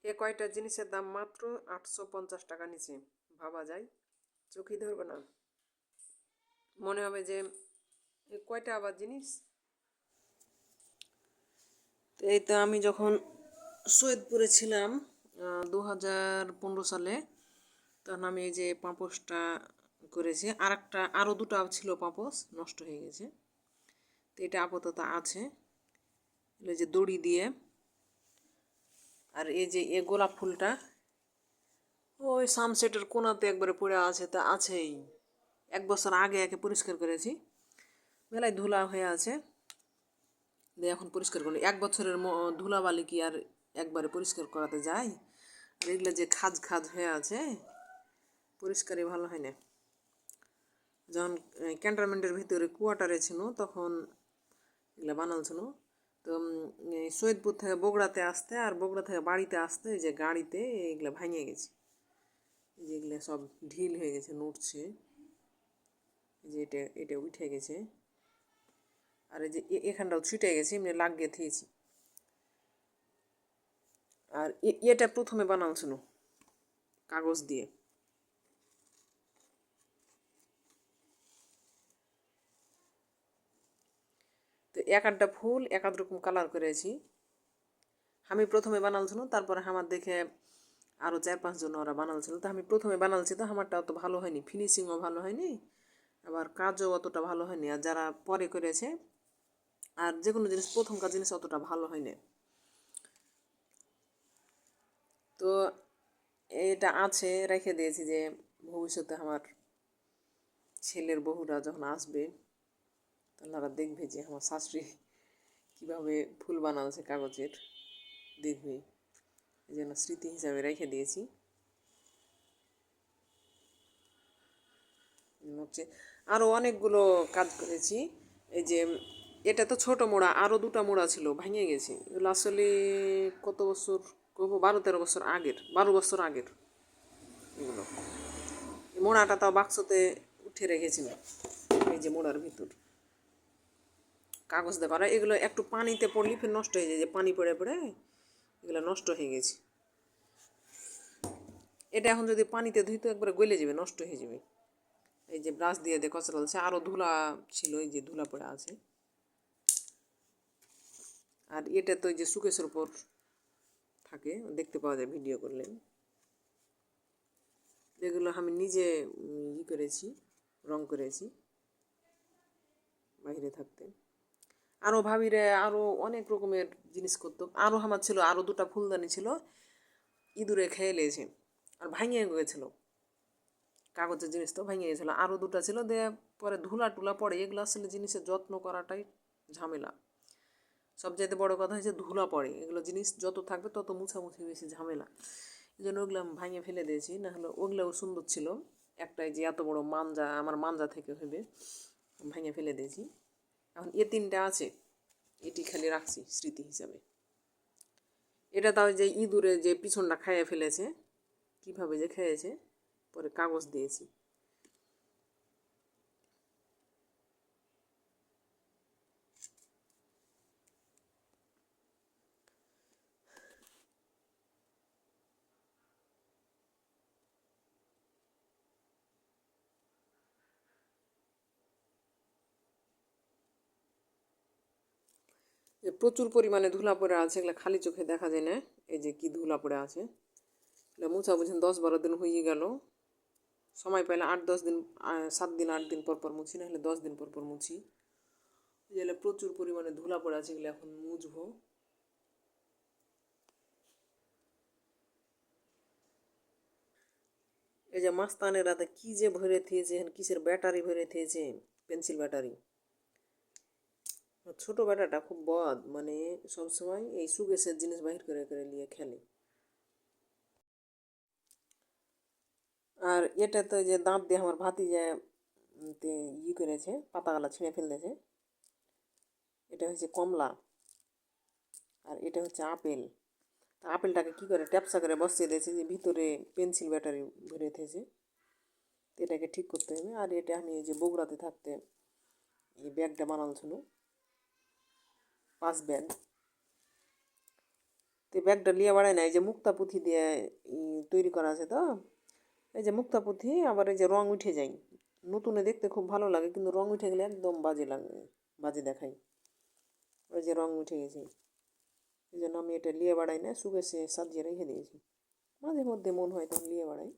এ কয়টা জিনিসের দাম মাত্র 850 টাকা নিচে। ভাবা যায়, চোখই ধরবে না। মনে হবে যে এ কয়টা আবার জিনিস। এই তো আমি যখন সৈয়দপুরে ছিলাম 2015 সালে, তখন আমি এই যে পাপোশটা করেছি। আরও দুটো ছিল পাপোশ, নষ্ট হয়ে গেছে। তো এটা আপাতত আছে, এই যে দড়ি দিয়ে। আর এই যে গোলাপ ফুলটা ওই সানসেটের কোণাতে একবারে পড়ে আছে, তা আছেই। 1 বছর আগে একে পরিষ্কার করেছি, মেলায় ধুলা হয়ে আছে, দিয়ে এখন পরিষ্কার করি। 1 বছরের ধুলাবালি কি আর একবারে পরিষ্কার করাতে যায়? আর এগুলো যে খাজ খাজ হয়ে আছে, পরিষ্কারই ভালো হয় না। যখন ক্যান্টনমেন্টের ভিতরে কোয়ার্টারে ছিল তখন এগুলো বানালছিল। তো সৈয়দপুর থেকে বগুড়াতে আসতে আর বগুড়া থেকে বাড়িতে আসতে এই যে গাড়িতে এগুলো ভাঙে গেছে, যেগুলো সব ঢিল হয়ে গেছে, নড়ছে। যে এটা উঠে গেছে, আর এই যে এখানটাও ছিটে গেছে, এমনি লাগিয়ে দিয়েছি। আর এটা প্রথমে বানালছিল কাগজ দিয়ে। তো এক একটা ফুল এক এক রকম কালার করেছি। আমি প্রথমে বানালছিল, তারপরে আমার দেখে আরও 4-5 জন ওরা বানালছিল। তো আমি প্রথমে বানালছি, তো আমারটা অত ভালো হয়নি, ফিনিশিংও ভালো হয়নি, আবার কাজও অতটা ভালো হয়নি। আর যারা পরে করেছে, আর যে কোনো জিনিস প্রথমকার জিনিস অতটা ভালো হয়নি। তো এটা আছে, রেখে দিয়েছি যে ভবিষ্যতে আমার ছেলের বহুরা যখন আসবে তখন ওরা দেখবে যে আমার শাশুড়ি কীভাবে ফুল বানাচ্ছে কাগজের, দেখবে। এই জন্য স্মৃতি হিসাবে রেখে দিয়েছি। হচ্ছে আরও অনেকগুলো কাজ করেছি। এই যে এটা তো ছোট মোড়া, আরও দুটো মোড়া ছিল, ভেঙে গেছে। এগুলো আসলে কত বছর, 12-13 বছর আগের, 12 বছর আগের এগুলো। মোড়াটা তাও বাক্সতে উঠে রেখেছিল, এই যে মোড়ার ভিতর কাগজ দিয়ে করা। এগুলো একটু পানিতে পড়লে ফের নষ্ট হয়ে যায়, যে পানি পড়ে পড়ে এগুলো নষ্ট হয়ে গেছে। এটা এখন যদি পানিতে ধুই তো একবারে গলে যাবে, নষ্ট হয়ে যাবে। এই যে ব্রাশ দিয়ে দিয়ে কচলাচ্ছে, আরও ধুলা ছিল, এই যে ধুলা পড়ে আছে। আর এটা তো এই যে সুকেশের উপর থাকে, দেখতে পাওয়া যায় ভিডিও করলে। যেগুলো আমি নিজে করেছি, রং করেছি বাইরে থাকতে। আরও ভাবিরে আরও অনেক রকমের জিনিস করতো। আরও আমার ছিল, আরও দুটো ফুলদানি ছিল, ইঁদুরে খেয়ে লেগেছে আর ভাঙিয়ে গেছিল। কাগজের জিনিস তো ভেঙে গেছিলো। আরও দুটো ছিল, দিয়ে পরে ধুলা টুলা পড়ে। এগুলো আসলে জিনিসের যত্ন করাটাই ঝামেলা। সবচাইতে বড় কথা হচ্ছে ধুলা পড়ে, এগুলো জিনিস যত থাকবে তত মুছামুছি বেশি ঝামেলা। এই জন্য ওগুলো আমি ভাঙে ফেলে দিয়েছি, নাহলে ওগুলোও সুন্দর ছিল। একটাই যে এত বড় মাঞ্জা, আমার মাঞ্জা থেকে হবে, ভেঙে ফেলে দিয়েছি। এখন তিনটা আছে, এটি খালি রাখছি স্মৃতি হিসাবে। এটা তাও যে ইঁদুরে যে পিছনটা খাইয়ে ফেলেছে, কিভাবে যে খেয়েছে, পরে কাগজ দিয়েছি। যে প্রচুর পরিমাণে ধুলা পড়ে আছে, এগুলো খালি চোখে দেখা যায় না। এই যে কি ধুলা পড়ে আছে, এগুলো মুছা বুঝেন 10-12 দিন হয়ে গেল। সময় পাইলে 8-10 দিন, 7 দিন 8 দিন পর পর মুছি, না হলে 10 দিন পর পর মুছি। এগুলো প্রচুর পরিমাণে ধুলা পড়ে আছে, এগুলো এখন মুছবো। এই যে মাস্তানের রাতে কি যে ভরে থিয়েছে, কিসের ব্যাটারি ভরে থিয়েছে, পেন্সিল ব্যাটারি। ছোট ব্যাটাটা খুব বদ, মানে সবসময় এই সুগেসের জিনিস বাহির করে করে নিয়ে খেলে। আর এটা তো যে দাঁত দিয়ে আমার ভাতিজা করেছে, পাতাগুলা ছিঁড়ে ফেলতেছে। এটা হচ্ছে কমলা, আর এটা হচ্ছে আপেল। তা আপেলটাকে কী করে ট্যাপসা করে বসিয়ে দিয়েছে, যে ভিতরে পেন্সিল ব্যাটারি ভরে থেছে। এটাকে ঠিক করতে হবে। আর এটা আমি এই যে বগুড়াতে থাকতে এই ব্যাগটা বানানো ছিল, 5 ব্যাগ। তো তো ব্যাগটা লিয়ে বাড়ায় না, এই যে মুক্তা পুঁথি দিয়ে তৈরি করা আছে তো, এই যে মুক্তা পুঁথি, আবার এই যে রং উঠে যায়, নতুনে দেখতে খুব ভালো লাগে, কিন্তু রং উঠে গেলে একদম বাজে লাগে, বাজে দেখাই। ওই যে রং উঠে গেছে, এই জন্য আমি এটা লিয়ে বাড়াই না, শুকেছে সাজিয়ে রেখে দিয়েছি। মাঝে মধ্যে মন হয় তখন লিয়ে বাড়াই।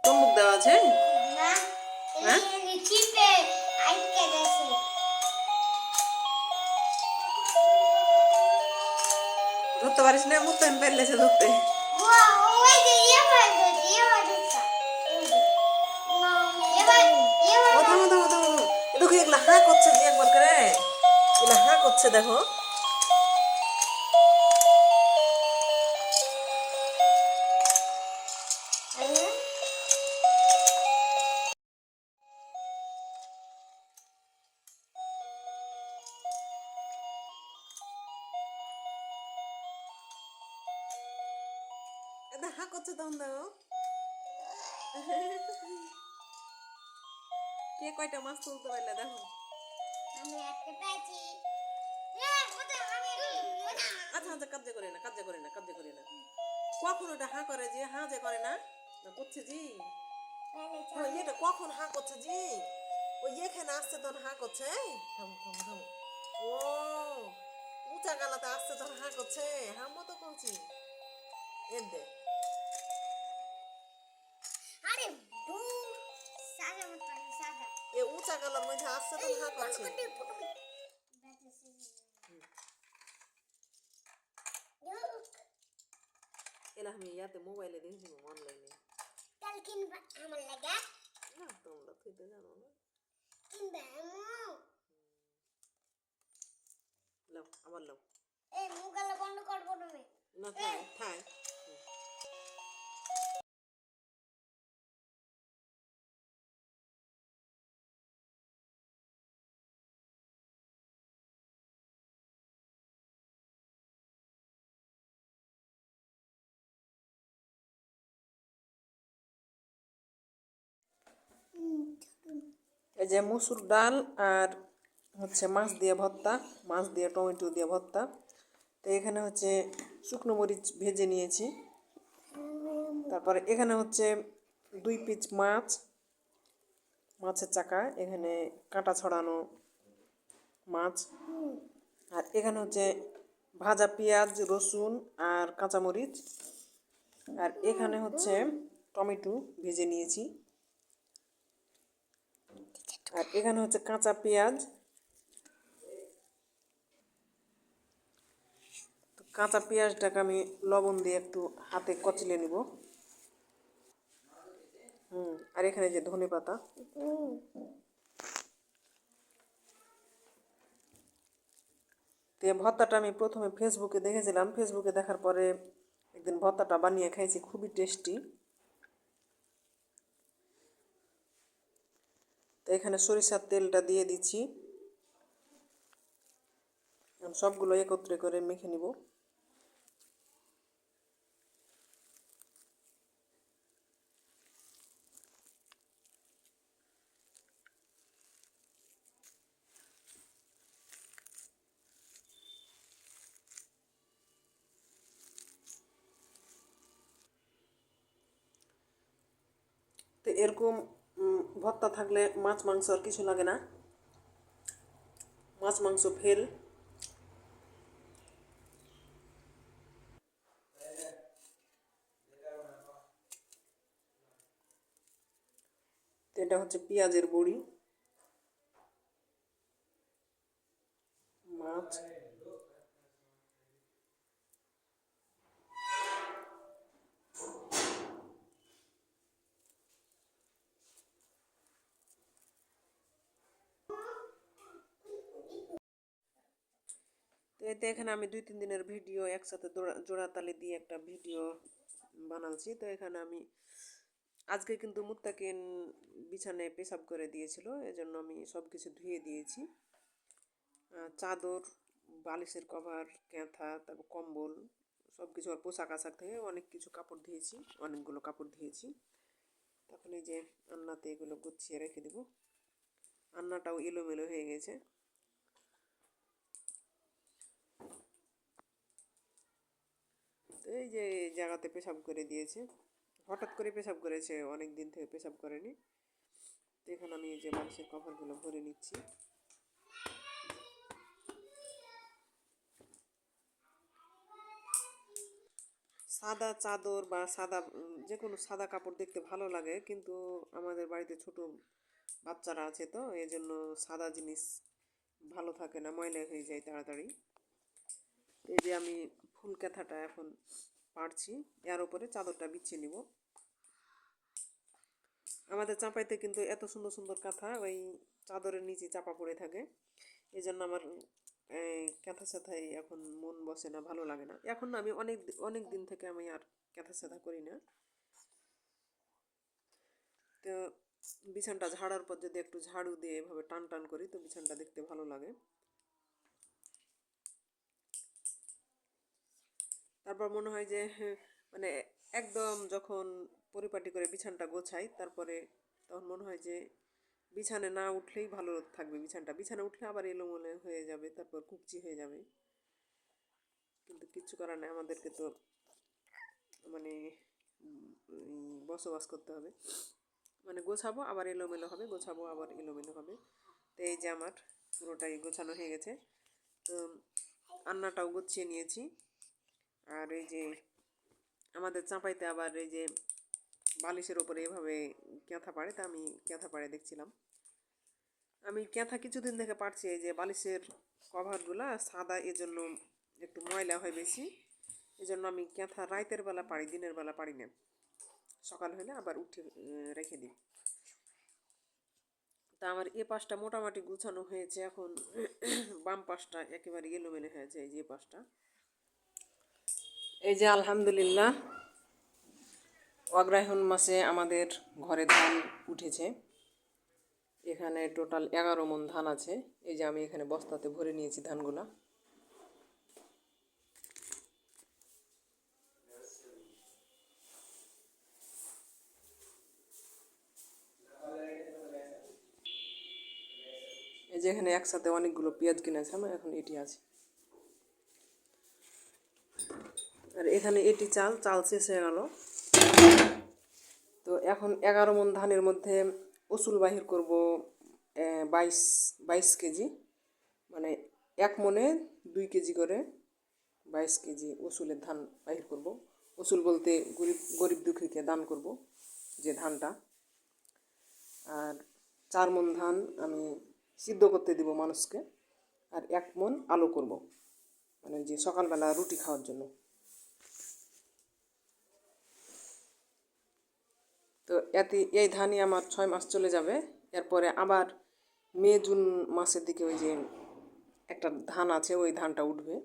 চুম্বক দেওয়া আছে? হ্যাঁ, ধরতে পারিস না, মুক্তা পেলেছে ধরতে। দেখো এগুলা হাঁ করছে যে একবার করে, এগুলা হাঁ করছে দেখো। এটা হাঁ করছে তখন দেখো। কে কয়টা মাছ তুলতে পারলে দেখো। আচ্ছা আচ্ছা, কাজ করে না, কাজ করে না, কাজ করে না। কখন ওটা হাঁ করে যে, হাঁ যে করে না, না করছে জি। এটা কখন হাঁ করছে জি, ওই এখানে আসছে তখন হাঁ করছে। থাম থাম থাম। ও উঁচা গালাতে আসছে তখন হাঁ করছে, হাঁ মতো করছি। এর দে এ উঁচা গালার মধ্যে আসছে তখন হাঁ করছে। এলা আমি ইয়াতে মোবাইলে দেখেছিলাম, অনলাইনে। না তোমরা খেতে জানো না। লাও আবার লাও। না থাই থাই। এই যে মসুর ডাল আর হচ্ছে মাছ দিয়ে ভর্তা, মাছ দিয়ে টমেটো দিয়ে ভর্তা। তো এখানে হচ্ছে শুকনো মরিচ ভেজে নিয়েছি। তারপরে এখানে হচ্ছে 2 পিস মাছ, মাছের চাকা, এখানে কাঁটা ছড়ানো মাছ। আর এখানে হচ্ছে ভাজা পেঁয়াজ, রসুন আর কাঁচামরিচ। আর এখানে হচ্ছে টমেটো ভেজে নিয়েছি। আর এখানে হচ্ছে কাঁচা পেঁয়াজ। কাঁচা পেঁয়াজটাকে আমি লবণ দিয়ে একটু হাতে কচলে নিব। আর এখানে যে ধনে পাতা। তো এই ভর্তাটা আমি প্রথমে ফেসবুকে দেখেছিলাম, ফেসবুকে দেখার পরে একদিন ভর্তাটা বানিয়ে খাইছি, খুবই টেস্টি। তো এখানে সরিষার তেলটা দিয়ে দিচ্ছি, সবগুলো একত্রে করে মেখে নিব। তো এরকম ভর্তা থাকলে মাছ মাংস আর কিছু লাগে না, মাছ মাংস ফেল। তো এটা হচ্ছে পেঁয়াজের বড়ি, মাছ। এতে এখানে আমি 2-3 দিনের ভিডিও একসাথে জোড়াতালি দিয়ে একটা ভিডিও বানাচ্ছি। তো এখানে আমি আজকে কিন্তু মুত্তাকিন বিছানায় পেশাব করে দিয়েছিল, এজন্য আমি সব কিছু ধুয়ে দিয়েছি। চাদর, বালিশের কভার, কাঁথা, তারপর কম্বল সব কিছু, আর পোশাক আশাক থেকে অনেক কিছু কাপড় ধুয়েছি, অনেকগুলো কাপড় ধুয়েছি। তখন এই যে আন্নাতে এগুলো গুছিয়ে রেখে দেব। আন্নাটাও এলোমেলো হয়ে গেছে। তো এই যে জায়গাতে পেশাব করে দিয়েছে, হঠাৎ করে পেশাব করেছে, অনেক দিন থেকে পেশাব করেনি। তো এখন আমি এই যে বালিশের কভারগুলো ভরে নিচ্ছি। সাদা চাদর বা সাদা যে কোনো সাদা কাপড় দেখতে ভালো লাগে, কিন্তু আমাদের বাড়িতে ছোট বাচ্চারা আছে, তো এই জন্য সাদা জিনিস ভালো থাকে না, ময়লা হয়ে যায় তাড়াতাড়ি। এই যে আমি ফুল কাঁথাটা এখন পাড়ছি, এর উপরে চাদরটা বিছিয়ে নিব। আমাদের চাঁপাইতে কিন্তু এত সুন্দর সুন্দর কাঁথা ওই চাদরের নিচে চাপা পড়ে থাকে, এই জন্য আমার কাঁথা সাথায় এখন মন বসে না, ভালো লাগে না। এখন আমি অনেক অনেক দিন থেকে আমি আর কাঁথা সাথা করি না। তো বিছানটা ঝাড়ার পর যদি একটু ঝাড়ু দিয়ে এভাবে টান টান করি, তো বিছানটা দেখতে ভালো লাগে। তারপর মনে হয় যে মানে একদম যখন পরিপাটি করে বিছানটা গোছাই, তারপরে তখন মনে হয় যে বিছানে না উঠলেই ভালো থাকবে, বিছানে উঠলে আবার এলোমেলো হয়ে যাবে, তারপর কুকচি হয়ে যাবে। কিন্তু কিচ্ছু করার নেই, আমাদেরকে তো মানে বসবাস করতে হবে। মানে গোছাবো আবার এলোমেলো হবে, গোছাবো আবার এলোমেলো হবে। তো এই যে আমার পুরোটাই গোছানো হয়ে গেছে। তো আন্নাটাও গুছিয়ে নিয়েছি। আর এই যে আমাদের চাঁপাইতে আবার এই যে বালিশের ওপরে এভাবে কাঁথা পাড়ে, তা আমি কাঁথা পাড়ে দেখছিলাম। আমি কাঁথা কিছুদিন থেকে পাড়ছি, এই যে বালিশের কভারগুলা সাদা, এজন্য একটু ময়লা হয় বেশি, এজন্য আমি কাঁথা রাতের বেলা পাড়ি, দিনের বেলা পাড়ি না। সকাল হলে আবার উঠে রেখে দিই। তা আমার এ পাশটা মোটামুটি গুছানো হয়েছে, এখন বাম পাশটা একেবারে এলোমেলো হয়েছে। এই যে পাশটা, এই যে আলহামদুলিল্লাহ অগ্রহায়ণ মাসে আমাদের ঘরে ধান উঠেছে। এখানে টোটাল 11 মণ ধান আছে। এই যে আমি এখানে বস্তাতে ভরে নিয়েছি ধানগুলা। এই যে এখানে একসাথে অনেকগুলো পেঁয়াজ কিনেছে, আমার এখন এটি আছে। আর এখানে এটি চাল শেষ হয়ে গেল। তো এখন 11 মণ ধানের মধ্যে ওসুল বাহির করব 22 কেজি, মানে 1 মণে 2 কেজি করে 22 কেজি ওসুলের ধান বাহির করব। ওসুল বলতে গরিব গরিব দুঃখীকে দান করব যে ধানটা। আর 4 মণ ধান আমি সিদ্ধ করতে দিব মানুষকে, আর 1 মণ আলু করব, মানে যে সকালবেলা রুটি খাওয়ার জন্য। তো এই ধানই আমার 6 মাস চলে যাবে। এরপরে আবার মে জুন মাসের দিকে ওই যে একটা ধান আছে, ওই ধানটা উঠবে।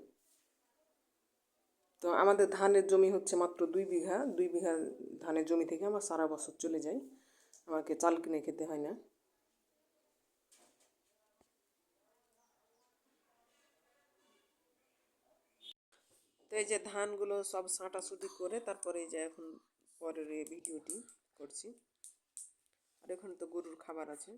তো আমাদের ধানের জমি হচ্ছে মাত্র 2 বিঘা। 2 বিঘা ধানের জমি থেকে আমার সারা বছর চলে যায়, আমাকে চাল কিনে খেতে হয় না। তো এই যে ধানগুলো সব ছাঁটাছুটি করে তারপরে এই যে এখন পরের এই ভিডিওটি করছি। আর এখন তো গরুর খাবার আছে।